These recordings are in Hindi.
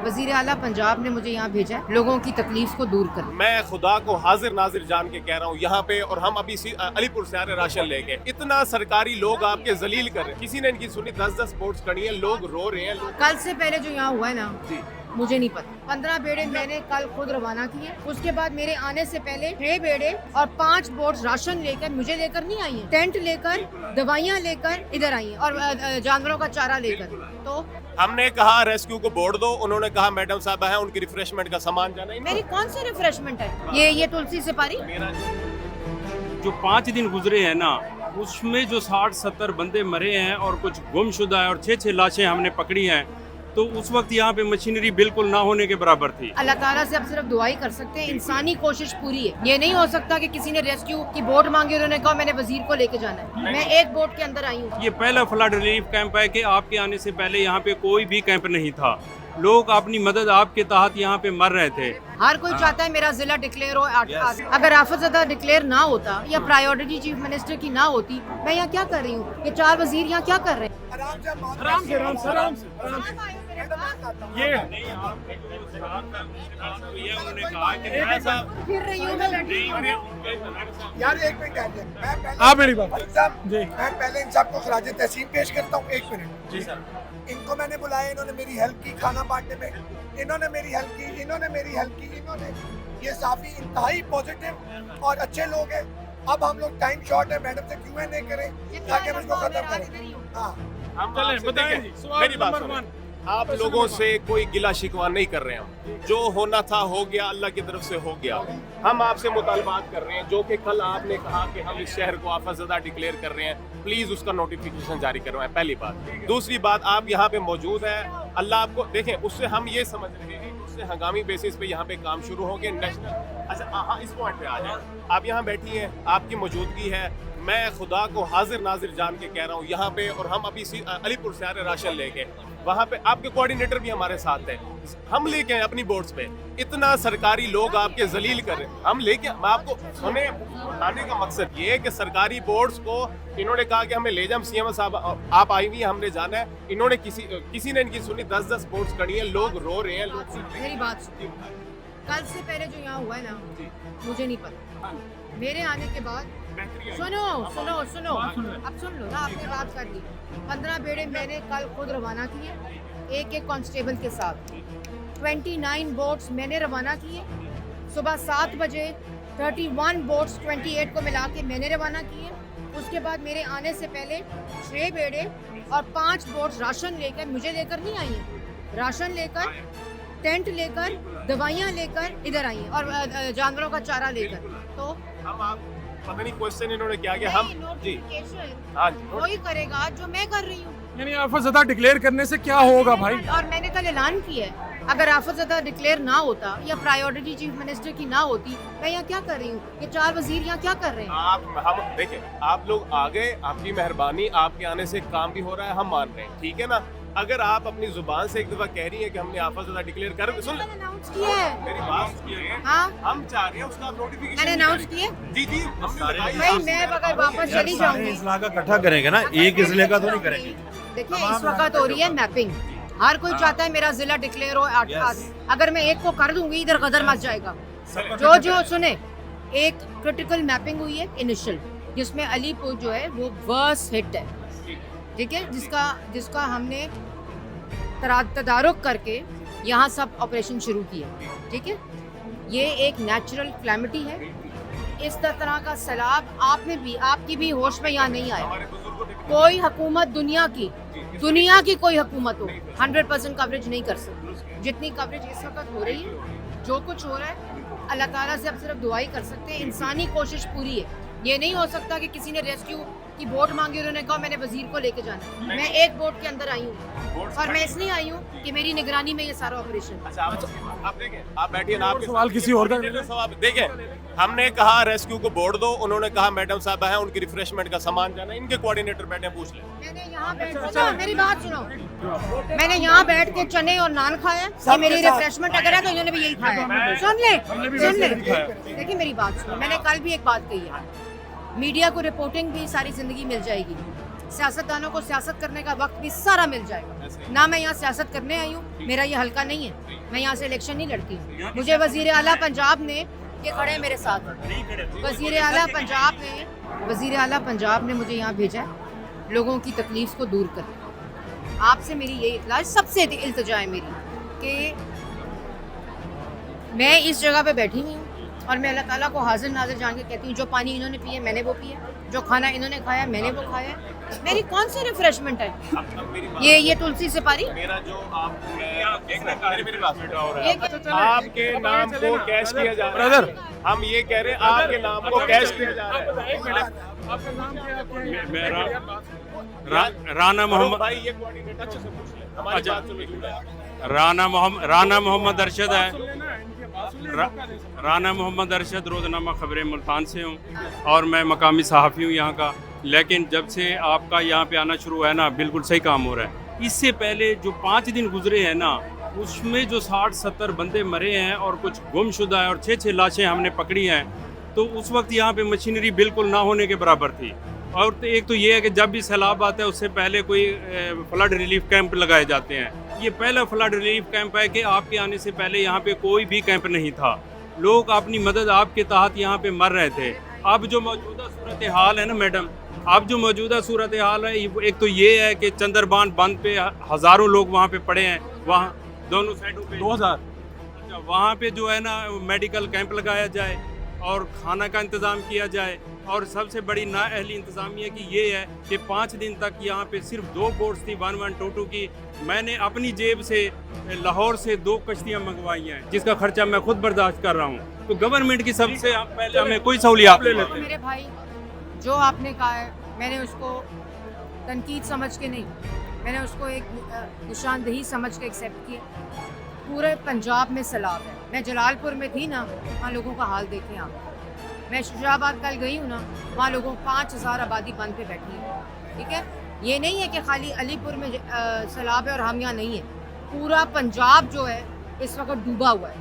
वजीर आला पंजाब ने मुझे यहाँ भेजा है लोगों की तकलीफ को दूर करने। मैं खुदा को हाजिर नाजिर जान के कह रहा हूँ यहाँ पे, और हम अभी अलीपुर से आ रहे राशन लेके, इतना सरकारी लोग आपके जलील कर रहे हैं, किसी ने इनकी सुनी 10-10 बोट्स खड़ी है, लोग रो रहे हैं। कल से पहले जो यहाँ हुआ है ना जी, मुझे नहीं पता। 15 बेड़े मैंने कल खुद रवाना किए, उसके बाद मेरे आने से पहले 6 बेड़े और 5 बोट्स राशन लेकर मुझे लेकर नहीं आई है, टेंट लेकर, दवाइयाँ लेकर इधर आई है और जानवरों का चारा लेकर। तो हमने कहा रेस्क्यू को बोर्ड दो, उन्होंने कहा मैडम साहब है उनकी रिफ्रेशमेंट का सामान जाना है। मेरी कौन सी रिफ्रेशमेंट है? ये तुलसी सिपारी। जो 5 दिन गुजरे हैं ना, उसमें जो 60-70 बंदे मरे हैं और कुछ गुमशुदा है और 6-6 लाशें हमने पकड़ी हैं, तो उस वक्त यहाँ पे मशीनरी बिल्कुल ना होने के बराबर थी। अल्लाह ताला से अब सिर्फ दुआ ही कर सकते हैं, इंसानी कोशिश पूरी है। ये नहीं हो सकता कि किसी ने रेस्क्यू की बोट मांगी, उन्होंने कहा मैंने वजीर को लेके जाना है। मैं एक बोट के अंदर आई हूँ। ये पहला फ्लड रिलीफ कैंप है कि आपके आने से पहले यहाँ पे कोई भी कैंप नहीं था। लोग अपनी मदद आपके तहत यहाँ पे मर रहे थे। हर कोई चाहता है मेरा जिला डिक्लेयर हो। अगर आफत ज़दा डिक्लेयर ना होता या प्रायोरिटी चीफ मिनिस्टर की ना होती, मैं यहाँ क्या कर रही हूँ? ये 4 वजीर यहाँ क्या कर रहे हैं? आराम से ये उन्होंने कहा कि फिर रही हूँ मैं बैठी हूँ। यार एक मिनट आइए, मैं पहले आप मेरी बात साहब, जी। मैं पहले इन सबको खराज तहसीन पेश करता हूँ। 1 मिनट जी सर, इनको मैंने बुलाया, इन्होंने मेरी हेल्प की खाना बांटने में, इन्होंने मेरी हेल्प की, इन्होंने मेरी हेल्प की, इन्होंने ये काफी इंतहाई पॉजिटिव और अच्छे लोग हैं। अब हम लोग टाइम शॉर्ट है, मैडम से Q&A करें ताकि हम इसको खत्म करें। हाँ, हम चलें, आपसे बताएं देखें, जी, सवाल मेरी बात नंबर सुनो। 1। आप लोगों से कोई गिला शिकवा नहीं कर रहे हैं हम, जो होना था हो गया, अल्लाह की तरफ से हो गया। हम आपसे मुतालबात कर रहे हैं, जो कि कल आपने कहा कि हम इस शहर को आफतज़दा डिक्लेयर कर रहे हैं, प्लीज़ उसका नोटिफिकेशन जारी करवाएं। पहली बात। दूसरी बात, आप यहाँ पे मौजूद हैं, अल्लाह आपको देखें, उससे हम ये समझ रहे हैं कि उससे हंगामी बेसिस पे यहाँ पे काम शुरू हो गए नेशनल। अच्छा हाँ, इस पॉइंट पे आ जाए। आप यहाँ बैठी हैं, आपकी मौजूदगी है, मैं खुदा को हाजिर नाजिर जान के कह रहा हूँ यहाँ पे, और हम अभी अलीपुर से आ रहे राशन लेके, वहाँ पे आपके कोऑर्डिनेटर भी हमारे साथ हैं, हम लेके आए अपनी बोट्स पे, इतना सरकारी लोग आपके जलील कर रहे हैं, हम लेके, मैं आपको सुने बताने का मकसद ये है कि सरकारी बोट्स को इन्होंने कहा कि हमें ले जाए, CM साहब आप आई हुई, हमने जाना है, इन्होंने किसी ने इनकी सुनी 10-10 बोट्स खड़ी हैं, लोग रो रहे हैं, लोग मेरी बात सुनो। कल से पहले जो यहाँ हुआ है ना मुझे नहीं पता। मेरे आने के बाद सुनो सुनो सुनो, अब सुन लो ना, आपने बात कर दी। 15 बेड़े मैंने कल खुद रवाना किए, एक कांस्टेबल के साथ। 29 बोट्स मैंने रवाना किए। सुबह 7 बजे 31 बोट्स 28 को मिला के मैंने रवाना किए। उसके बाद मेरे आने से पहले 6 बेड़े और 5 बोट्स राशन लेकर मुझे लेकर नहीं आई हैं। राशन लेकर, टेंट लेकर, दवाइयाँ लेकर इधर आई हैं और जानवरों का चारा लेकर। तो हम आप पता नहीं क्वेश्चन इन्होंने क्या किया, हम जी हाँ जी वही करेगा जो मैं कर रही हूँ। यानी आफतज़दा डिक्लेयर करने से क्या होगा भाई? और मैंने कल ऐलान किया है, अगर आफतज़दा डिक्लेयर ना होता या प्रायोरिटी चीफ मिनिस्टर की ना होती, मैं यहाँ क्या कर रही हूँ? ये 4 वजीर यहाँ क्या कर रहे हैं? हम देखें, आप लोग आ गए, आपकी मेहरबानी, आपके आने से काम भी हो रहा है, हम मान रहे हैं, ठीक है ना। अगर आप अपनी जुबान से एक दफा कह रही है कि हमने आफतज़दा डिक्लेयर कर, सुन मैंने अनाउंस किया है। मेरी बात सुनिए, हाँ हम चाह रहे हैं उसका नोटिफिकेशन मैंने अनाउंस किया। जी जी, हमने लगाई है। भाई मैं अगर वापस चली जाऊंगी, इजला का इकट्ठा करेंगे ना, एक इजले का तो नहीं करेंगे। देखिए इस वक्त हो रही है मैपिंग। हर कोई चाहता है मेरा जिला डिक्लेयर हो। अगर मैं एक को कर दूंगी, इधर गदर मच जाएगा। जो सुने, एक क्रिटिकल मैपिंग हुई है इनिशियल, जिसमें अलीपुर जो है वो वर्स्ट हिट है, ठीक है, जिसका हमने तदारुक करके यहाँ सब ऑपरेशन शुरू किया, ठीक है। ये एक नेचुरल क्लैमिटी है। इस तरह का सैलाब आपकी भी होश में यहाँ नहीं आया। कोई हुकूमत दुनिया की कोई हुकूमत हो 100% कवरेज नहीं कर सकती जितनी कवरेज इस वक्त हो रही है। जो कुछ हो रहा है अल्लाह ताला से अब सिर्फ दुआ ही कर सकते हैं, इंसानी कोशिश पूरी है। ये नहीं हो सकता कि किसी ने रेस्क्यू की बोट मांगी, उन्होंने कहा मैंने वजीर को लेके जाना है। मैं एक बोट के अंदर आई हूँ और मैं इसलिए आई हूँ कि मेरी निगरानी में ये सारा ऑपरेशन। अच्छा आप देखें, आप बैठिए ना, आपके सवाल किसी और का सवाल देखें। हमने कहा रेस्क्यू को बोर्ड दो, उन्होंने कहा मैडम साहब है उनकी रिफ्रेशमेंट का सामान जाना है, इनके कोऑर्डिनेटर बैठे, पूछ लें। मैंने यहाँ बैठ सुनो, मेरी बात सुनो, मैंने यहाँ बैठ के चने और नान खाया। ये मेरी रिफ्रेशमेंट अगर है तो इन्होंने भी यही खाया। सुन ले। देखिए मेरी बात सुनो, मैंने कल भी एक बात कही है, मीडिया को रिपोर्टिंग भी सारी जिंदगी मिल जाएगी। सियासतदानों को सियासत करने का वक्त भी सारा मिल जाएगा। ना मैं यहाँ सियासत करने आई हूँ, मेरा ये हल्का नहीं है, मैं यहाँ से इलेक्शन नहीं लड़ती हूँ। मुझे वजीर आला पंजाब ने, ये खड़े हैं मेरे साथ, वजीर आला पंजाब ने मुझे यहाँ भेजा है लोगों की तकलीफ को दूर करने। आपसे मेरी ये इतला, सबसे इल्तिजा है मेरी कि मैं इस जगह पे बैठी हुई हूँ और मैं अल्लाह ताला को हाजिर नाजिर जान के कहती हूँ, जो पानी इन्होंने पिए मैंने वो पिया, जो खाना इन्होंने खाया मैंने वो खाया। मेरी कौन सी रिफ्रेशमेंट है? ये तुलसी से पारी, मेरा जो आपके नाम को कैश किया जा रहा है ब्रदर, हम ये कह रहे हैं आपके नाम को कैश किया जा रहा है। आपका नाम क्या है? मेरा राना मोहम्मद, भाई ये कोऑर्डिनेटर से पूछ ले, हमारी अच्छा। बात से जुड़ा है। राना मोहम्मद अरशद है। राना मोहम्मद अरशद, रोज़नामा ख़बरें मुल्तान से हूँ और मैं मकामी सहाफ़ी हूँ यहाँ का। लेकिन जब से आपका यहाँ पे आना शुरू हुआ है ना, बिल्कुल सही काम हो रहा है। इससे पहले जो 5 दिन गुजरे हैं ना, उसमें जो 60-70 बंदे मरे हैं और कुछ गुमशुदा है और 6-6 लाशें हमने पकड़ी हैं, तो उस वक्त यहाँ पे मशीनरी बिल्कुल ना होने के बराबर थी। और तो एक तो ये है कि जब भी सैलाब आता है उससे पहले कोई फ्लड रिलीफ कैंप लगाए जाते हैं। ये पहला फ्लड रिलीफ कैंप है कि आपके आने से पहले यहाँ पे कोई भी कैंप नहीं था। लोग अपनी मदद आपके तहत यहाँ पे मर रहे थे। अब जो मौजूदा सूरत हाल है ना मैडम, अब जो मौजूदा सूरत हाल है, एक तो ये है कि चंद्रबान बंद पे हज़ारों लोग वहाँ पे पड़े हैं, वहाँ दोनों साइडों पे 2000। वहाँ पे जो है ना मेडिकल कैंप लगाया जाए और खाना का इंतज़ाम किया जाए। और सबसे बड़ी नाअहली इंतज़ामिया की ये है कि 5 दिन तक यहाँ पे सिर्फ 2 बोट्स थी 1122 की। मैंने अपनी जेब से लाहौर से 2 कश्तियाँ मंगवाई हैं, जिसका खर्चा मैं खुद बर्दाश्त कर रहा हूँ। तो गवर्नमेंट की सबसे पहले हमें कोई सहूलियात ले लेते हैं। मेरे भाई, जो आपने कहा है मैंने उसको तनकीद समझ के नहीं, मैंने उसको एक निशानदही समझ के एक्सेप्ट किया। पूरे पंजाब में सैलाब है। मैं जलालपुर में थी ना, वहाँ लोगों का हाल देखें आप। मैं शुजाबाद कल गई हूँ ना, वहाँ लोगों 5000 आबादी बंद पे बैठी है। ठीक है, ये नहीं है कि खाली अलीपुर में सैलाब है और हम यहाँ नहीं है। पूरा पंजाब जो है इस वक्त डूबा हुआ है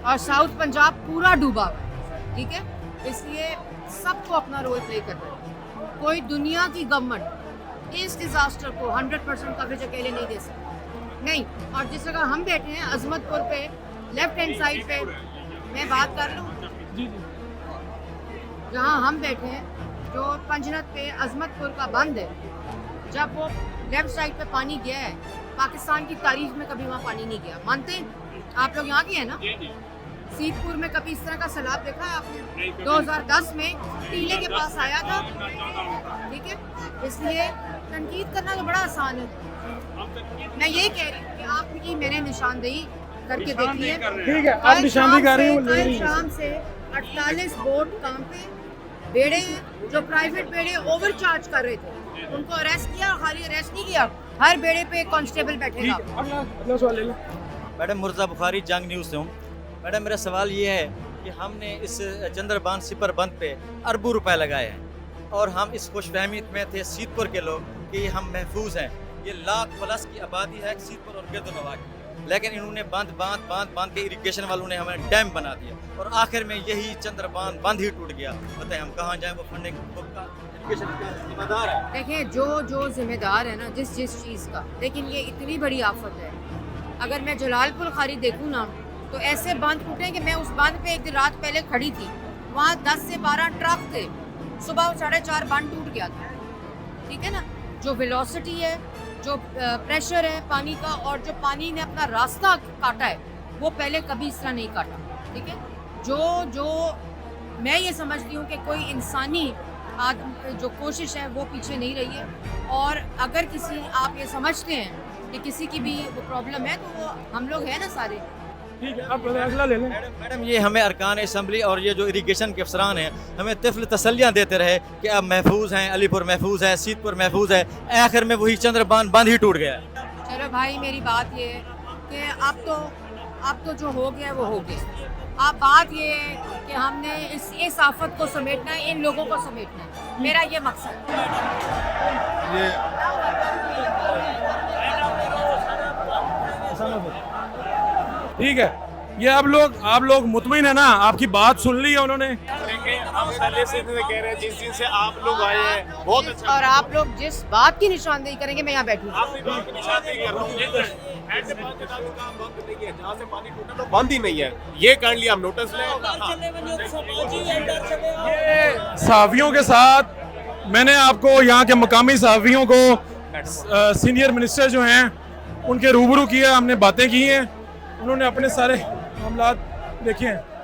और साउथ पंजाब पूरा डूबा हुआ है। ठीक है, इसलिए सबको अपना रोल प्ले करना है। कोई दुनिया की गवर्नमेंट इस डिज़ास्टर को 100% कवरेज अकेले नहीं दे सकती, नहीं। और जिस जगह हम बैठे हैं अजमतपुर पे, लेफ्ट हैंड साइड पे, मैं बात कर लूँ, जहाँ हम बैठे हैं जो पंजनत पे अजमतपुर का बंद है, जब वो लेफ्ट साइड पे पानी गया है, पाकिस्तान की तारीख में कभी वहाँ पानी नहीं गया। मानते हैं आप लोग यहाँ के हैं ना? सीतपुर में कभी इस तरह का सैलाब देखा है आपने? 2010 में टीले के पास आया था। ठीक है, इसलिए तनकीद करना तो बड़ा आसान है। मैं यही कह रही हूँ कि आपकी मैंने निशानदेही करके देखी है। ठीक है, आप निशानदेही कर रही हो। कल शाम से 48 बोट काम पे बेड़े हैं, जो प्राइवेट बेड़े ओवरचार्ज कर रहे थे, उनको अरेस्ट किया। और खाली अरेस्ट नहीं किया, हर बेड़े पे एक कांस्टेबल बैठेगा। अगला सवाल ले लो। मैडम मुर्जा बुखारी जंग न्यूज़ से हूँ। मैडम मेरा सवाल ये है कि हमने इस चंद्रबान सिपर बंद पे अरबों रुपए लगाए हैं और हम इस खुशफहमी में थे सीतपुर के लोग कि हम महफूज हैं। ये 1,00,000+ की आबादी है सीतपुर और गिरदनवाह की, लेकिन इन्होंने बांध के इरिगेशन वालों ने हमें डैम बना दिया और आखिर में यही चंद्रबान बंद ही टूट गया। बताएं हम कहाँ जाएं? वो फंडिंग इरिगेशन का जिम्मेदार है। देखें, जो जिम्मेदार है ना जिस चीज़ का, लेकिन ये इतनी बड़ी आफत है। अगर मैं जलालपुर खारी देखूँ ना, तो ऐसे बांध टूटे कि मैं उस बांध पे एक दिन रात पहले खड़ी थी, वहाँ 10 से 12 ट्रक थे। सुबह 4:30 बांध टूट गया था। ठीक है ना, जो वेलोसिटी है, जो प्रेशर है पानी का, और जो पानी ने अपना रास्ता काटा है, वो पहले कभी इस तरह नहीं काटा। ठीक है, जो मैं ये समझती हूँ कि कोई इंसानी जो कोशिश है वो पीछे नहीं रही है। और अगर किसी आप ये समझते हैं कि किसी की भी वो प्रॉब्लम है, तो वो हम लोग हैं ना सारे। ठीक है, अब अगला ले लें। मैडम ये हमें अरकान असम्बली और ये जो इरिगेशन के अफसरान हैं हमें तिफल तसल्लियाँ देते रहे कि अब महफूज हैं, अलीपुर महफूज है, सीतपुर महफूज है। आखिर में वही चंद्रबान बंद ही टूट गया। चलो भाई, मेरी बात ये है कि अब तो जो हो गया वो हो गया। अब बात ये है कि हमने इस आफत को समेटना है, इन लोगों को समेटना है। मेरा ये मकसद ठीक है, ये आप लोग मुतमईन है ना, आपकी बात सुन ली है उन्होंने। देखिए हम पहले से कह रहे हैं जिस दिन से आप लोग आए हैं बहुत अच्छा। और आप लोग जिस बात की निशानदेही करेंगे मैं यहाँ बैठूंगी। आपने बात की निशानदेही कर रहा हूँ। ऐसे पानी का काम बंद नहीं है, जहाँ से पानी टूटा तो बंद ही नहीं है। ये कर लिया हम नोटिस लें। ये सहाफ़ियों के साथ मैंने आपको यहाँ के मकामी सहाफ़ियों को सीनियर मिनिस्टर जो हैं उनके रूबरू किया, हमने बातें की हैं, उन्होंने अपने सारे मामलात देखे हैं।